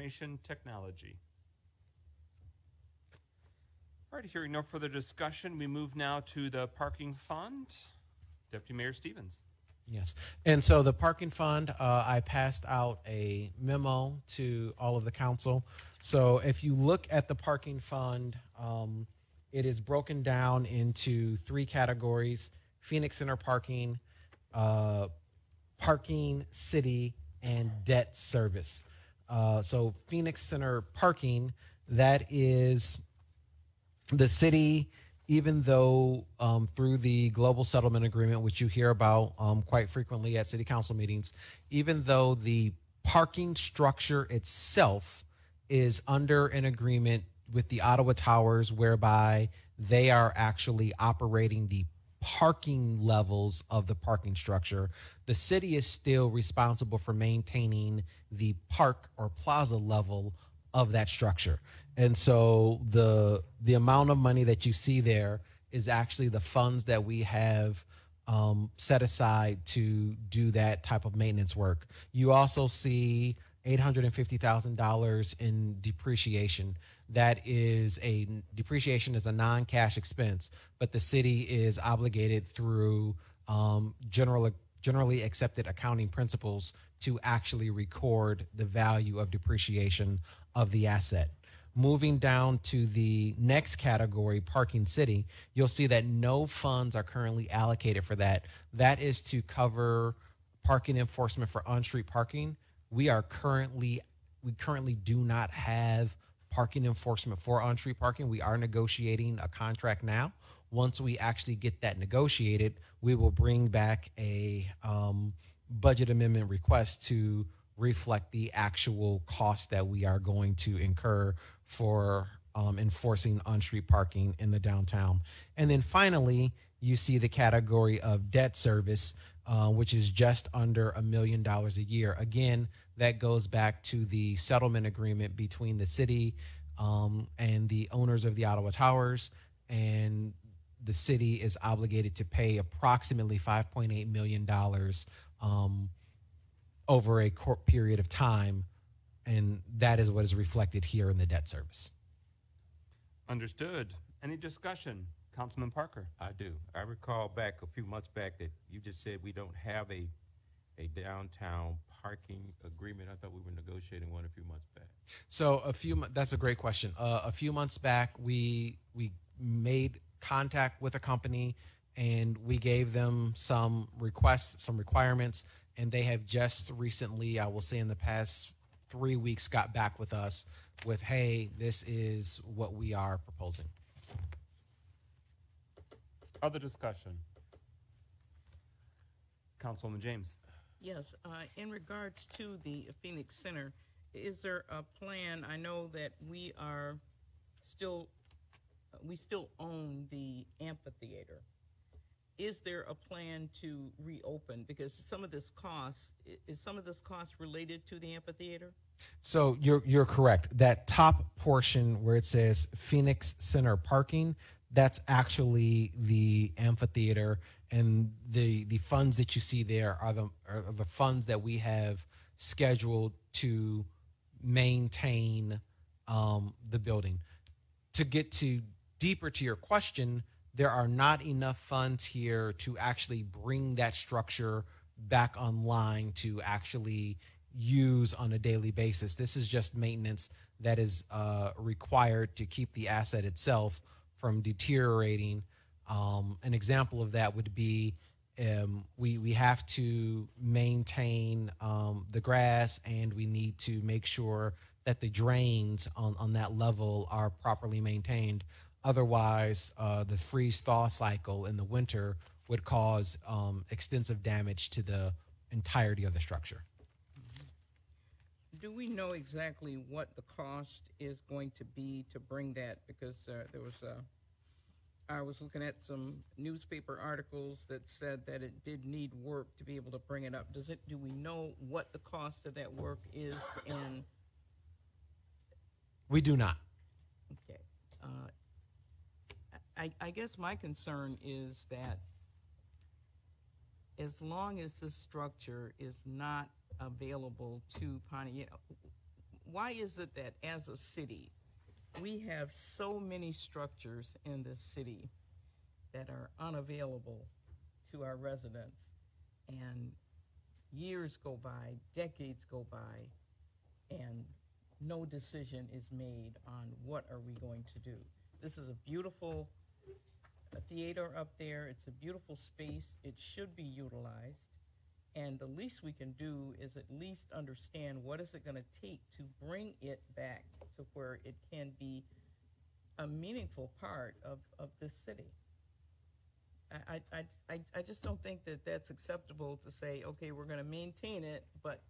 Information Technology. All right, hearing no further discussion, we move now to the Parking Fund. Deputy Mayor Stevens. Yes. And so the parking fund, I passed out a memo to all of the council. So if you look at the parking fund, it is broken down into three categories: Phoenix Center parking, parking, city, and debt service. So Phoenix Center parking, that is the city, even though through the global settlement agreement, which you hear about quite frequently at city council meetings, even though the parking structure itself is under an agreement with the Ottawa Towers, whereby they are actually operating the parking levels of the parking structure, the city is still responsible for maintaining the park or plaza level of that structure. And so the amount of money that you see there is actually the funds that we have set aside to do that type of maintenance work. You also see $850,000 in depreciation. That is depreciation is a non-cash expense, but the city is obligated through generally accepted accounting principles to actually record the value of depreciation of the asset. Moving down to the next category, parking city, you'll see that no funds are currently allocated for that. That is to cover parking enforcement for on-street parking. We currently do not have parking enforcement for on-street parking. We are negotiating a contract now. Once we actually get that negotiated, we will bring back a budget amendment request to reflect the actual cost that we are going to incur for enforcing on-street parking in the downtown. And then finally, you see the category of debt service, which is just under $1 million a year. Again, that goes back to the settlement agreement between the city and the owners of the Ottawa Towers, and the city is obligated to pay approximately $5.8 million over a court period of time, and that is what is reflected here in the debt service. Understood. Any discussion? Councilman Parker. I do. I recall back a few months back that you just said we don't have a downtown parking agreement. I thought we were negotiating one a few months back. So that's a great question. A few months back, we made contact with a company and we gave them some requests, some requirements, and they have just recently, I will say in the past 3 weeks, got back with us with, hey, this is what we are proposing. Other discussion? Councilwoman James. Yes, in regards to the Phoenix Center, is there a plan? I know that we still own the amphitheater. Is there a plan to reopen? Because some of this cost related to the amphitheater? So you're correct. That top portion where it says Phoenix Center parking, that's actually the amphitheater, and the funds that you see there are the funds that we have scheduled to maintain the building. To get deeper to your question, there are not enough funds here to actually bring that structure back online to actually use on a daily basis. This is just maintenance that is required to keep the asset itself from deteriorating. An example of that would be we have to maintain the grass, and we need to make sure that the drains on that level are properly maintained. Otherwise, the freeze-thaw cycle in the winter would cause extensive damage to the entirety of the structure. Do we know exactly what the cost is going to be to bring that? Because I was looking at some newspaper articles that said that it did need work to be able to bring it up. Do we know what the cost of that work is? And we do not. Okay. I guess my concern is that as long as this structure is not available to Pontiac, why is it that as a city, we have so many structures in this city that are unavailable to our residents, and years go by, decades go by, and no decision is made on what are we going to do? This is a beautiful theater up there. It's a beautiful space. It should be utilized. And the least we can do is at least understand what is it going to take to bring it back to where it can be a meaningful part of this city. I just don't think that that's acceptable to say, okay, we're going to maintain it, but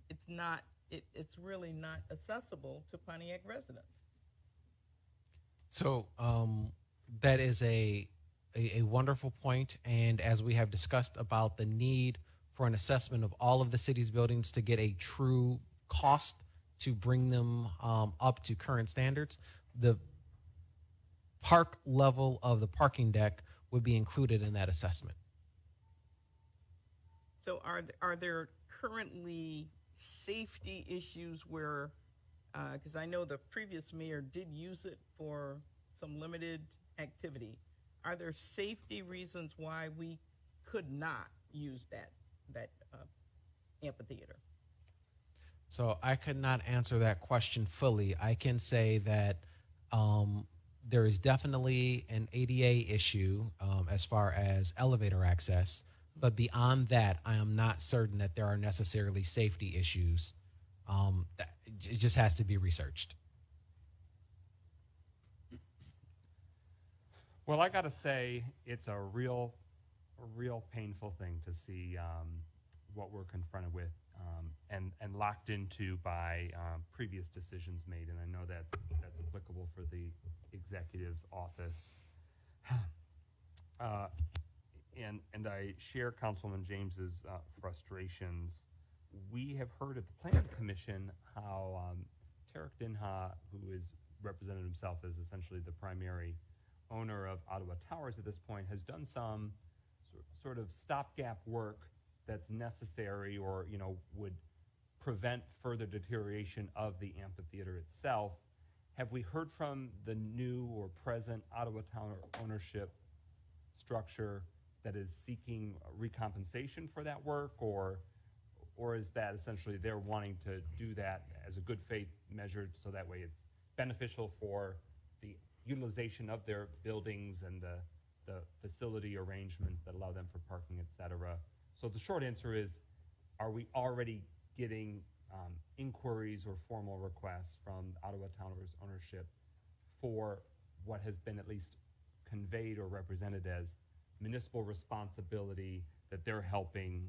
it's not. It's really not accessible to Pontiac residents. So that is a wonderful point, and as we have discussed about the need for an assessment of all of the city's buildings to get a true cost to bring them up to current standards, the park level of the parking deck would be included in that assessment. So are there currently safety issues where, because I know the previous mayor did use it for some limited activity, are there safety reasons why we could not use that amphitheater? So I could not answer that question fully. I can say that there is definitely an ADA issue as far as elevator access, but beyond that, I am not certain that there are necessarily safety issues. It just has to be researched. Well, I got to say, it's a real painful thing to see what we're confronted with and locked into by previous decisions made. And I know that that's applicable for the executive's office. And I share Councilwoman James's frustrations. We have heard at the Planning Commission how Tarek Dinha, who is represented himself as essentially the primary owner of Ottawa Towers at this point, has done some sort of stopgap work that's necessary or, would prevent further deterioration of the amphitheater itself. Have we heard from the new or present Ottawa Tower ownership structure that is seeking recompensation for that work, or is that essentially they're wanting to do that as a good faith measure so that way it's beneficial for the utilization of their buildings and the facility arrangements that allow them for parking, et cetera? So the short answer is, are we already getting inquiries or formal requests from Ottawa Towers ownership for what has been at least conveyed or represented as municipal responsibility that they're helping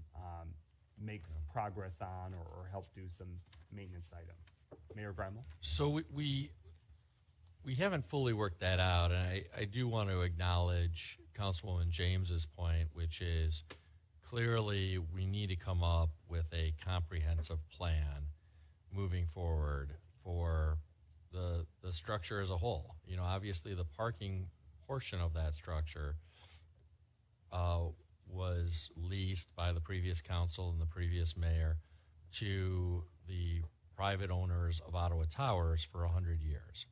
make some progress on or help do some maintenance items? Mayor Brimel? So we haven't fully worked that out, and I do want to acknowledge Councilwoman James's point, which is clearly we need to come up with a comprehensive plan moving forward for the structure as a whole. Obviously the parking portion of that structure was leased by the previous council and the previous mayor to the private owners of Ottawa Towers for 100 years.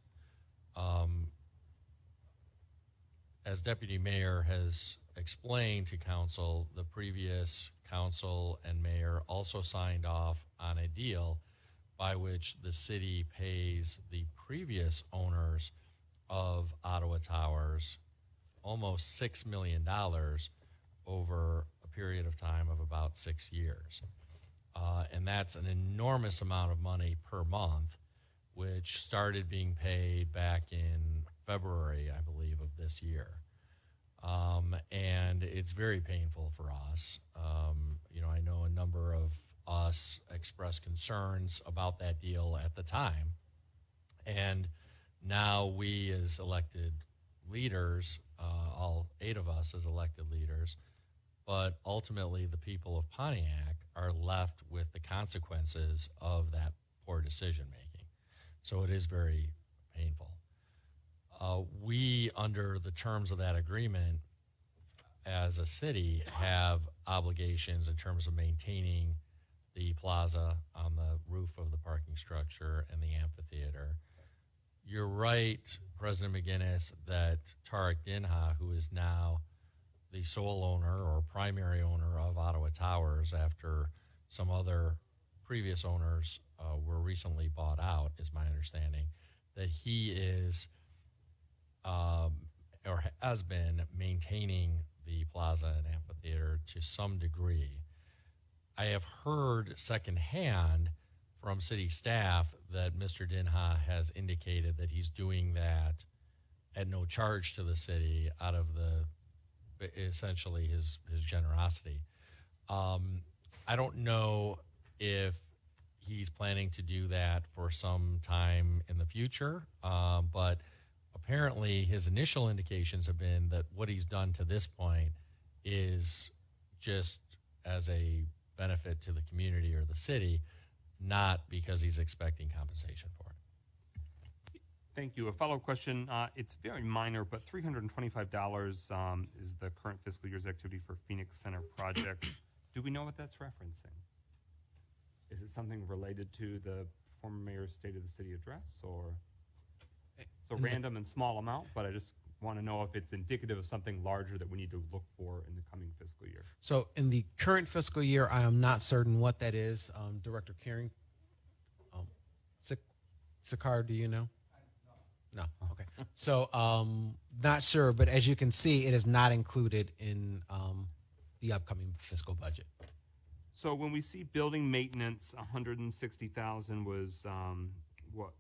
As Deputy Mayor has explained to council, the previous council and mayor also signed off on a deal by which the city pays the previous owners of Ottawa Towers almost $6 million over a period of time of about 6 years. And that's an enormous amount of money per month, which started being paid back in February, I believe, of this year. And it's very painful for us. I know a number of us expressed concerns about that deal at the time. And now we as elected leaders, all 8 of us as elected leaders, but ultimately the people of Pontiac are left with the consequences of that poor decision making. So it is very painful. We, under the terms of that agreement, as a city, have obligations in terms of maintaining the plaza on the roof of the parking structure and the amphitheater. You're right, President McGinnis, that Tarek Dinha, who is now the sole owner or primary owner of Ottawa Towers after some other previous owners were recently bought out, is my understanding, that he is or has been maintaining the plaza and amphitheater to some degree. I have heard secondhand from city staff that Mr. Dinha has indicated that he's doing that at no charge to the city out of essentially his generosity. I don't know if he's planning to do that for some time in the future, but apparently his initial indications have been that what he's done to this point is just as a benefit to the community or the city, not because he's expecting compensation for it. Thank you. A follow-up question. It's very minor, but $325 is the current fiscal year's activity for Phoenix Center project. Do we know what that's referencing? Is it something related to the former mayor's State of the City address, or it's a random and small amount, but I just want to know if it's indicative of something larger that we need to look for in the coming fiscal year. So in the current fiscal year, I am not certain what that is. Director Caring, Sakar, do you know? No. Okay. So not sure, but as you can see, it is not included in the upcoming fiscal budget. So when we see building maintenance, 160,000 was what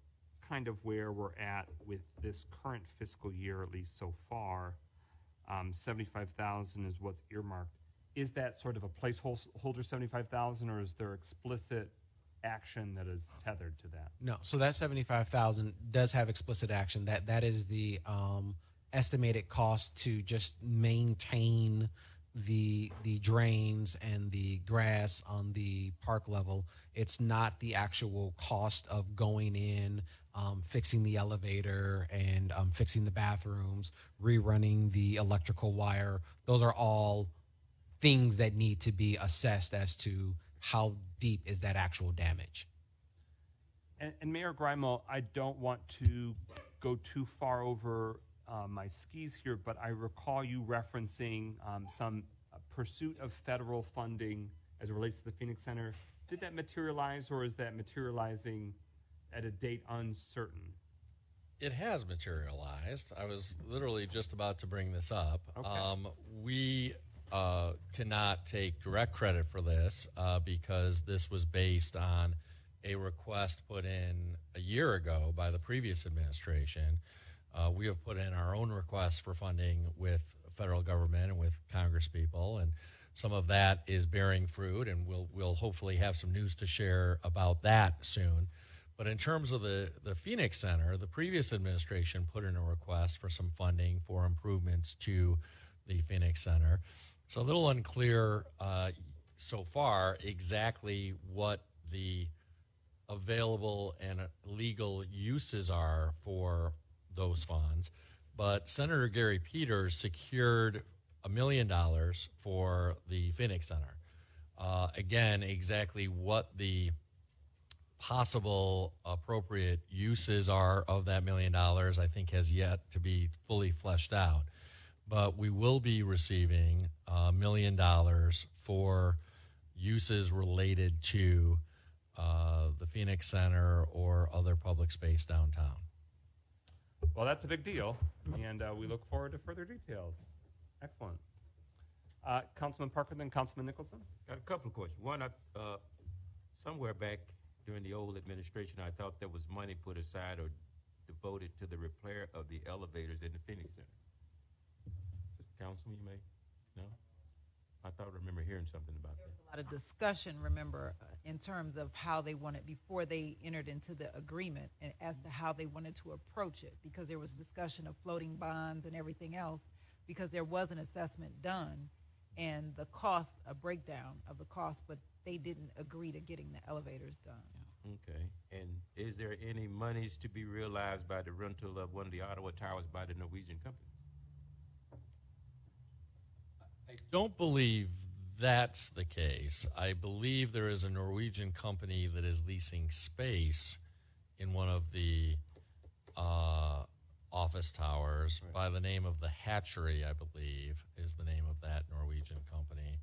kind of where we're at with this current fiscal year, at least so far. 75,000 is what's earmarked. Is that sort of a placeholder 75,000, or is there explicit action that is tethered to that? No. So that 75,000 does have explicit action. That is the estimated cost to just maintain the drains and the grass on the park level. It's not the actual cost of going in, fixing the elevator and fixing the bathrooms, rerunning the electrical wire. Those are all things that need to be assessed as to how deep is that actual damage. And Mayor Grimo, I don't want to go too far over my skis here, but I recall you referencing some pursuit of federal funding as it relates to the Phoenix Center. Did that materialize, or is that materializing at a date uncertain? It has materialized. I was literally just about to bring this up. Okay. We cannot take direct credit for this because this was based on a request put in a year ago by the previous administration. We have put in our own request for funding with federal government and with Congress people, and some of that is bearing fruit, and we'll hopefully have some news to share about that soon. But in terms of the Phoenix Center, the previous administration put in a request for some funding for improvements to the Phoenix Center. It's a little unclear so far exactly what the available and legal uses are for those funds, but Senator Gary Peters secured $1 million for the Phoenix Center. Again, exactly what the possible appropriate uses are of that $1 million, I think, has yet to be fully fleshed out. But we will be receiving $1 million for uses related to the Phoenix Center or other public space downtown. Well, that's a big deal, and we look forward to further details. Excellent. Councilman Parker, then Councilman Nicholson. Got a couple of questions. One, somewhere back during the old administration, I thought there was money put aside or devoted to the repair of the elevators in the Phoenix Center. Councilman, you may know? I thought I remember hearing something about that. There was a lot of discussion, remember, in terms of how they wanted, before they entered into the agreement, and as to how they wanted to approach it, because there was discussion of floating bonds and everything else, because there was an assessment done and the cost, a breakdown of the cost, but they didn't agree to getting the elevators done. Okay. And is there any monies to be realized by the rental of one of the Ottawa Towers by the Norwegian company? I don't believe that's the case, I believe there is a Norwegian company that is leasing space in one of the office towers by the name of the Hatchery, I believe, is the name of that Norwegian company.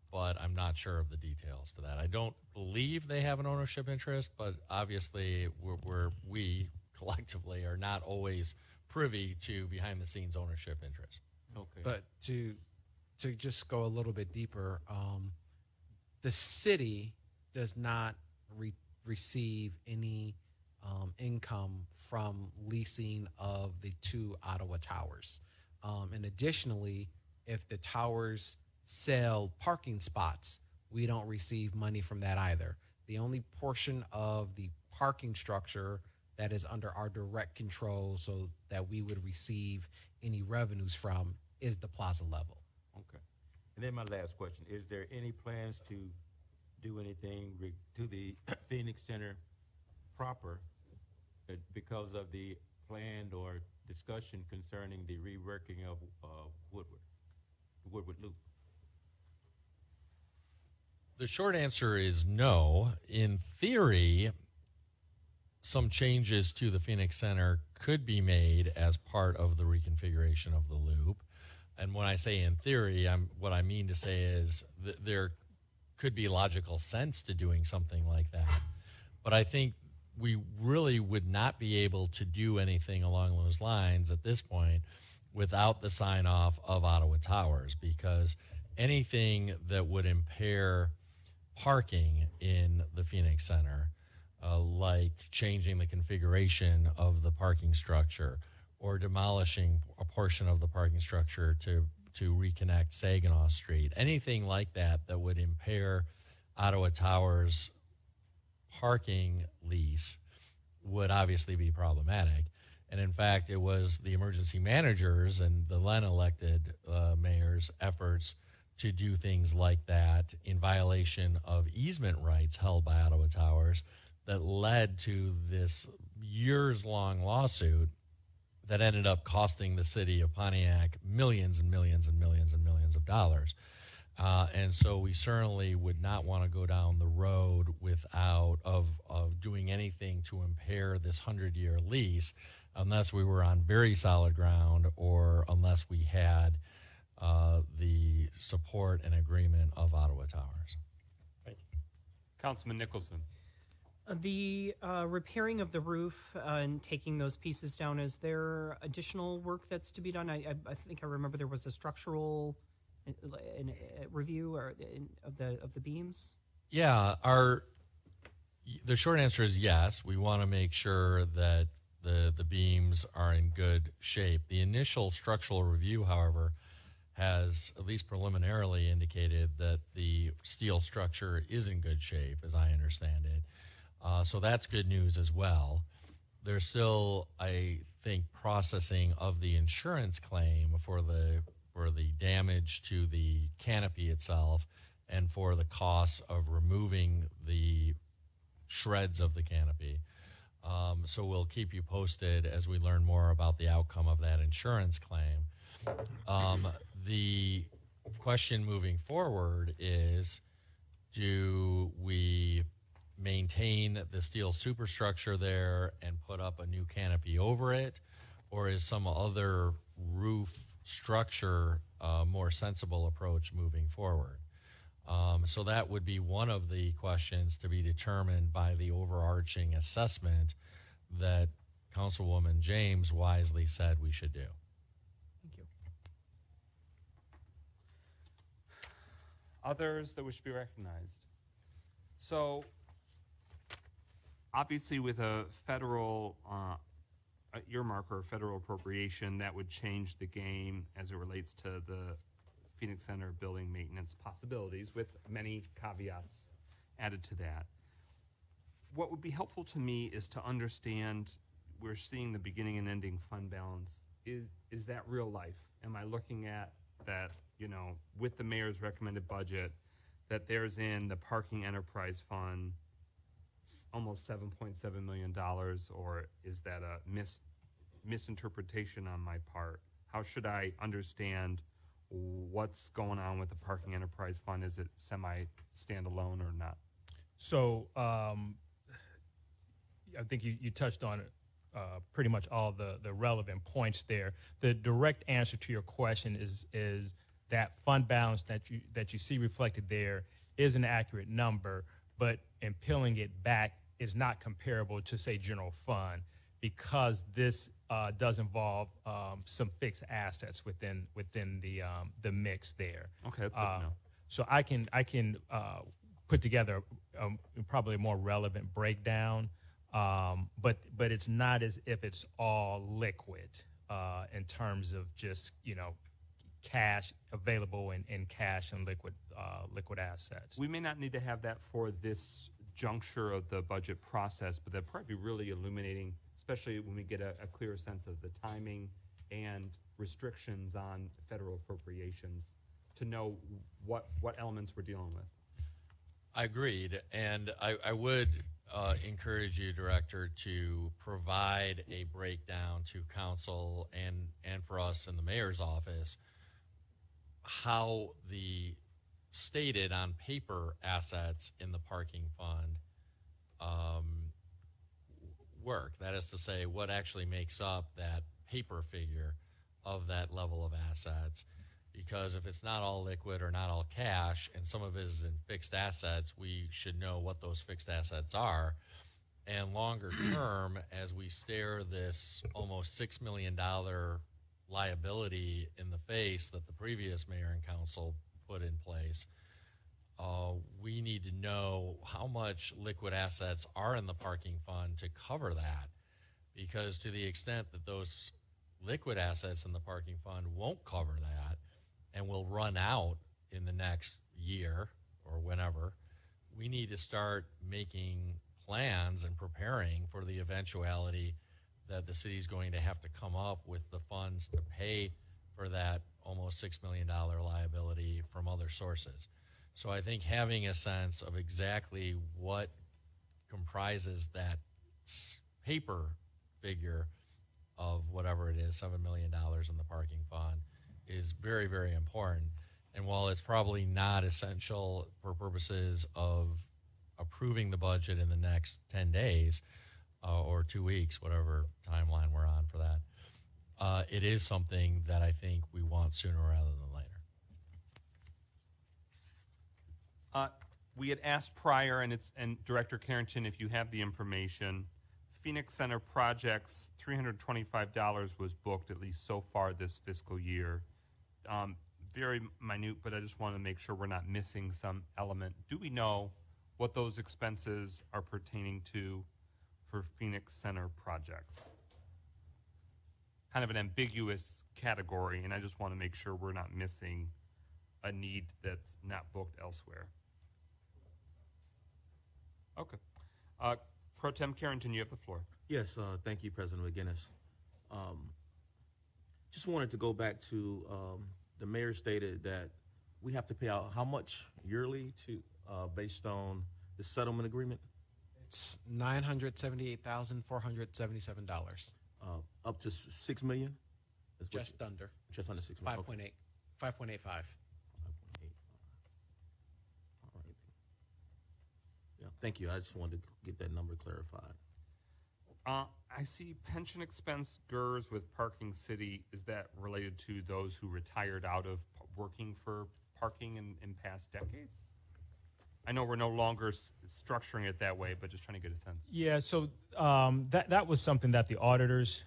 But I'm not sure of the details to that. I don't believe they have an ownership interest, but obviously we collectively are not always privy to behind-the-scenes ownership interest. Okay. But to just go a little bit deeper, the city does not receive any income from leasing of the two Ottawa towers. And additionally, if the towers sell parking spots, we don't receive money from that either. The only portion of the parking structure that is under our direct control, so that we would receive any revenues from, is the plaza level. Okay. And then my last question, is there any plans to do anything to the Phoenix Center proper because of the planned or discussion concerning the reworking of Woodward Loop? The short answer is no. In theory, some changes to the Phoenix Center could be made as part of the reconfiguration of the loop. And when I say in theory, what I mean to say is there could be logical sense to doing something like that. But I think we really would not be able to do anything along those lines at this point without the sign-off of Ottawa Towers, because anything that would impair parking in the Phoenix Center, like changing the configuration of the parking structure or demolishing a portion of the parking structure to reconnect Saginaw Street, anything like that that would impair Ottawa Towers' parking lease would obviously be problematic. And in fact, it was the emergency managers and the then elected mayor's efforts to do things like that in violation of easement rights held by Ottawa Towers that led to this years-long lawsuit that ended up costing the city of Pontiac millions and millions and millions and millions of dollars. And so we certainly would not want to go down the road of doing anything to impair this 100-year lease unless we were on very solid ground or unless we had the support and agreement of Ottawa Towers. Thank you. Councilman Nicholson. The repairing of the roof and taking those pieces down, is there additional work that's to be done? I think I remember there was a structural review of the beams. Yeah, the short answer is yes. We want to make sure that the beams are in good shape. The initial structural review, however, has at least preliminarily indicated that the steel structure is in good shape, as I understand it. So that's good news as well. There's still, I think, processing of the insurance claim for the damage to the canopy itself and for the cost of removing the shreds of the canopy. So we'll keep you posted as we learn more about the outcome of that insurance claim. The question moving forward is, do we maintain the steel superstructure there and put up a new canopy over it, or is some other roof structure a more sensible approach moving forward? So that would be one of the questions to be determined by the overarching assessment that Councilwoman James wisely said we should do. Thank you. Others that wish to be recognized. So, obviously, with a federal earmark or a federal appropriation, that would change the game as it relates to the Phoenix Center building maintenance possibilities, with many caveats added to that. What would be helpful to me is to understand, we're seeing the beginning and ending fund balance. Is that real life? Am I looking at that, with the mayor's recommended budget, that there's in the parking enterprise fund almost $7.7 million, or is that a misinterpretation on my part? How should I understand what's going on with the parking enterprise fund? Is it semi-standalone or not? So I think you touched on pretty much all the relevant points there. The direct answer to your question is that fund balance that you see reflected there is an accurate number, but in peeling it back is not comparable to, say, general fund, because this does involve some fixed assets within the mix there. Okay, that's good to know. So I can put together probably a more relevant breakdown, but it's not as if it's all liquid in terms of just cash available in cash and liquid assets. We may not need to have that for this juncture of the budget process, but that'd probably be really illuminating, especially when we get a clearer sense of the timing and restrictions on federal appropriations, to know what elements we're dealing with. I agreed, and I would encourage you, Director, to provide a breakdown to council and for us in the mayor's office how the stated on paper assets in the parking fund work. That is to say, what actually makes up that paper figure of that level of assets. Because if it's not all liquid or not all cash, and some of it is in fixed assets, we should know what those fixed assets are. And longer term, as we stare this almost $6 million liability in the face that the previous mayor and council put in place, we need to know how much liquid assets are in the parking fund to cover that. Because to the extent that those liquid assets in the parking fund won't cover that, and will run out in the next year or whenever, we need to start making plans and preparing for the eventuality that the city's going to have to come up with the funds to pay for that almost $6 million liability from other sources. So I think having a sense of exactly what comprises that paper figure of whatever it is, $7 million in the parking fund, is very, very important. And while it's probably not essential for purposes of approving the budget in the next 10 days or 2 weeks, whatever timeline we're on for that, it is something that I think we want sooner rather than later. We had asked prior, and Director Carrington, if you have the information, Phoenix Center projects, $325 was booked at least so far this fiscal year. Very minute, but I just want to make sure we're not missing some element. Do we know what those expenses are pertaining to for Phoenix Center projects? Kind of an ambiguous category, and I just want to make sure we're not missing a need that's not booked elsewhere. Okay. Pro Tem Carrington, you have the floor. Yes, thank you, President McGinnis. Just wanted to go back to the mayor stated that we have to pay out how much yearly to based on the settlement agreement? It's $978,477. Up to $6 million? Is what Just under. Just under 6 million. 5.8. 5.85. 5.85. All right. Yeah, thank you. I just wanted to get that number clarified. I see pension expense GERS with Parking City. Is that related to those who retired out of working for parking in past decades? I know we're no longer structuring it that way, but just trying to get a sense. Yeah, so that was something that the auditors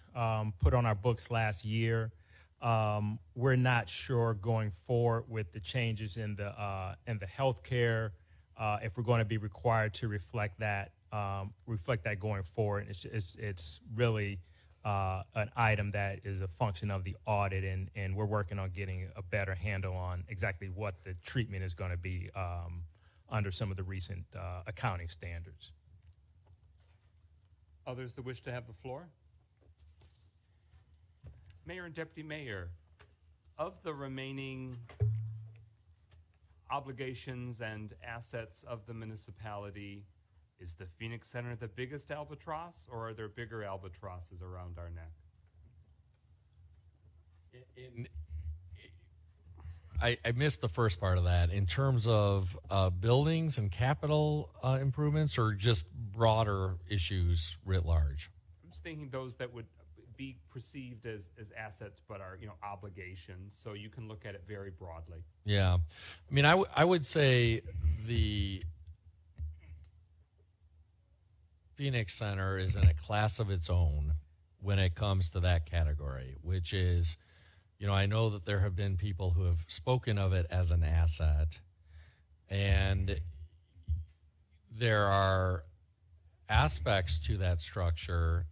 put on our books last year. We're not sure going forward with the changes in the healthcare if we're going to be required to reflect that going forward. It's really an item that is a function of the audit, and we're working on getting a better handle on exactly what the treatment is going to be under some of the recent accounting standards. Others that wish to have the floor? Mayor and Deputy Mayor, of the remaining obligations and assets of the municipality, is the Phoenix Center the biggest albatross, or are there bigger albatrosses around our neck? I missed the first part of that. In terms of buildings and capital improvements, or just broader issues writ large? I'm just thinking those that would be perceived as assets but are, obligations. So you can look at it very broadly. Yeah. I mean, I would say the Phoenix Center is in a class of its own when it comes to that category, which is, I know that there have been people who have spoken of it as an asset, and there are aspects to that structure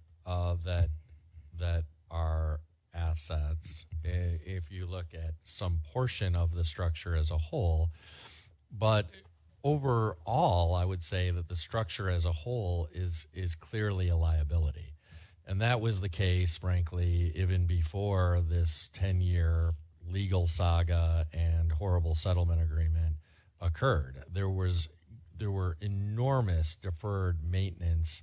that are assets if you look at some portion of the structure as a whole. But overall, I would say that the structure as a whole is clearly a liability. And that was the case, frankly, even before this 10-year legal saga and horrible settlement agreement occurred. There were enormous deferred maintenance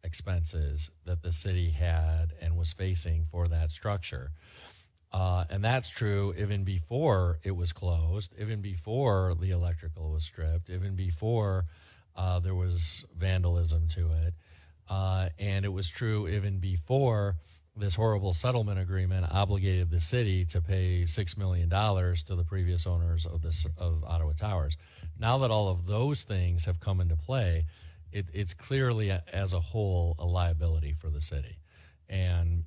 expenses that the city had and was facing for that structure. And that's true even before it was closed, even before the electrical was stripped, even before there was vandalism to it. And it was true even before this horrible settlement agreement obligated the city to pay $6 million to the previous owners of Ottawa Towers. Now that all of those things have come into play, it's clearly as a whole a liability for the city. And,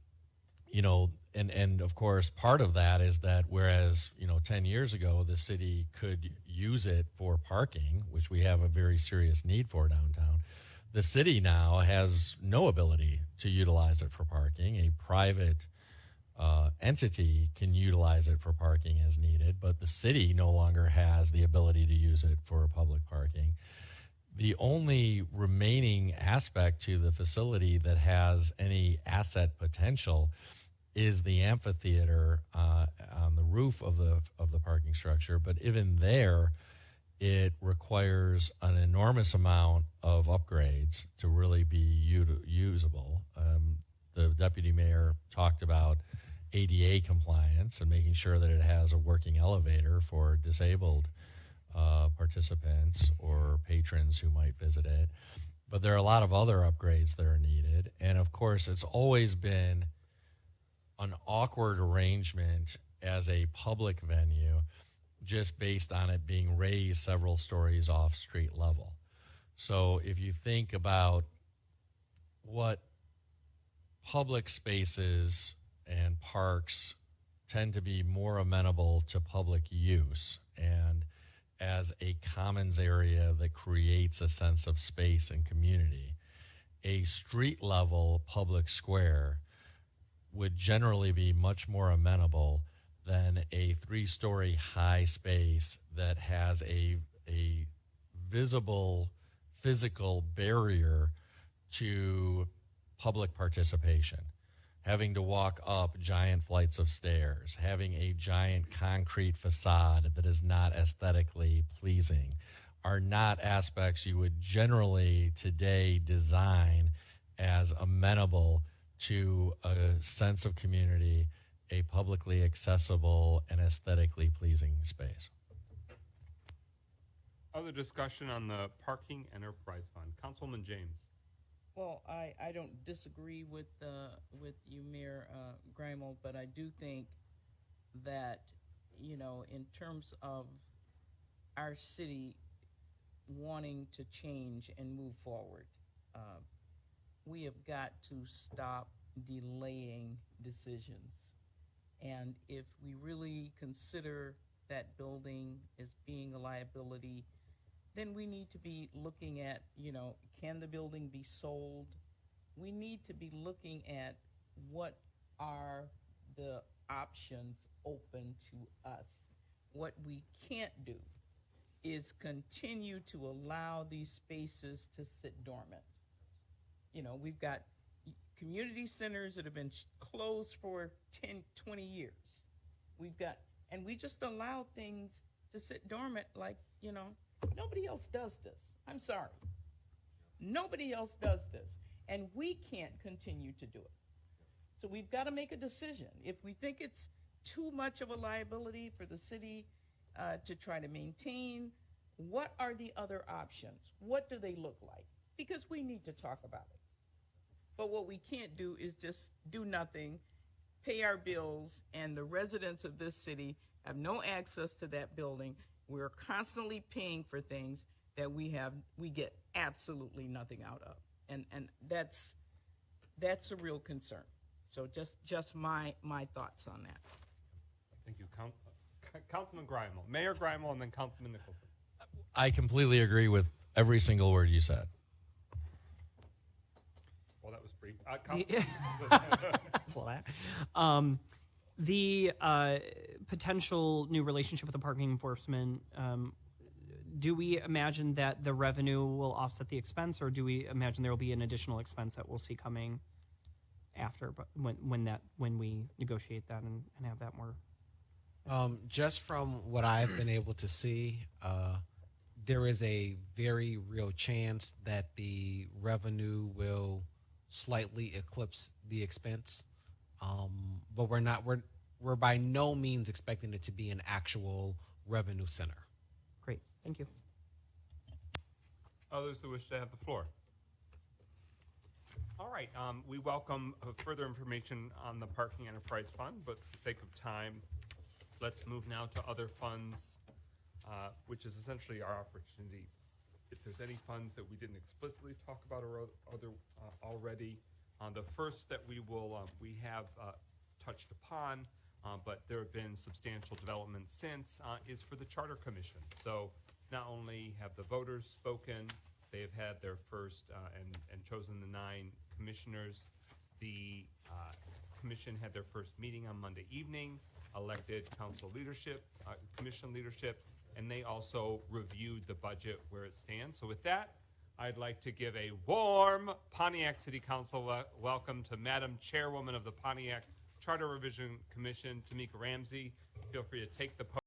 and of course, part of that is that whereas, 10 years ago, the city could use it for parking, which we have a very serious need for downtown, the city now has no ability to utilize it for parking. A private entity can utilize it for parking as needed, but the city no longer has the ability to use it for public parking. The only remaining aspect to the facility that has any asset potential is the amphitheater on the roof of the parking structure. But even there, it requires an enormous amount of upgrades to really be usable. The deputy mayor talked about ADA compliance and making sure that it has a working elevator for disabled participants or patrons who might visit it. But there are a lot of other upgrades that are needed. And of course, it's always been an awkward arrangement as a public venue, just based on it being raised several stories off street level. So if you think about what public spaces and parks tend to be more amenable to public use and as a commons area that creates a sense of space and community, a street level public square would generally be much more amenable than a 3-story high space that has a visible physical barrier to public participation. Having to walk up giant flights of stairs, having a giant concrete facade that is not aesthetically pleasing are not aspects you would generally today design as amenable to a sense of community, a publicly accessible and aesthetically pleasing space. Other discussion on the Parking Enterprise Fund. Councilwoman James. Well, I don't disagree with you, Mayor Grimal, but I do think that, in terms of our city wanting to change and move forward, we have got to stop delaying decisions. And if we really consider that building as being a liability, then we need to be looking at, can the building be sold? We need to be looking at what are the options open to us. What we can't do is continue to allow these spaces to sit dormant. We've got community centers that have been closed for 10, 20 years. And we just allow things to sit dormant like, nobody else does this. I'm sorry. Nobody else does this. And we can't continue to do it. So we've got to make a decision. If we think it's too much of a liability for the city to try to maintain? What are the other options? What do they look like? Because we need to talk about it. But what we can't do is just do nothing, pay our bills, and the residents of this city have no access to that building. We're constantly paying for things that we get absolutely nothing out of. And that's a real concern. So just my thoughts on that. Thank you, Councilman Grimel, Mayor Grimel, and then Councilman Nicholson. I completely agree with every single word you said. Well, that was brief. The potential new relationship with the parking enforcement, do we imagine that the revenue will offset the expense, or do we imagine there will be an additional expense that we'll see coming after, but when we negotiate that and have that more? Just from what I've been able to see, there is a very real chance that the revenue will slightly eclipse the expense. But we're by no means expecting it to be an actual revenue center. Great, thank you. Others who wish to have the floor. All right, we welcome further information on the Parking Enterprise Fund, but for the sake of time, let's move now to other funds, which is essentially our opportunity. If there's any funds that we didn't explicitly talk about or other already, the first that we have touched upon, but there have been substantial developments since, is for the Charter Commission. So not only have the voters spoken, they have had their first and chosen the 9 commissioners. The commission had their first meeting on Monday evening, elected council leadership, commission leadership, and they also reviewed the budget where it stands. So with that, I'd like to give a warm Pontiac City Council welcome to Madam Chairwoman of the Pontiac Charter Revision Commission, Tamika Ramsey. Feel free to take the podium.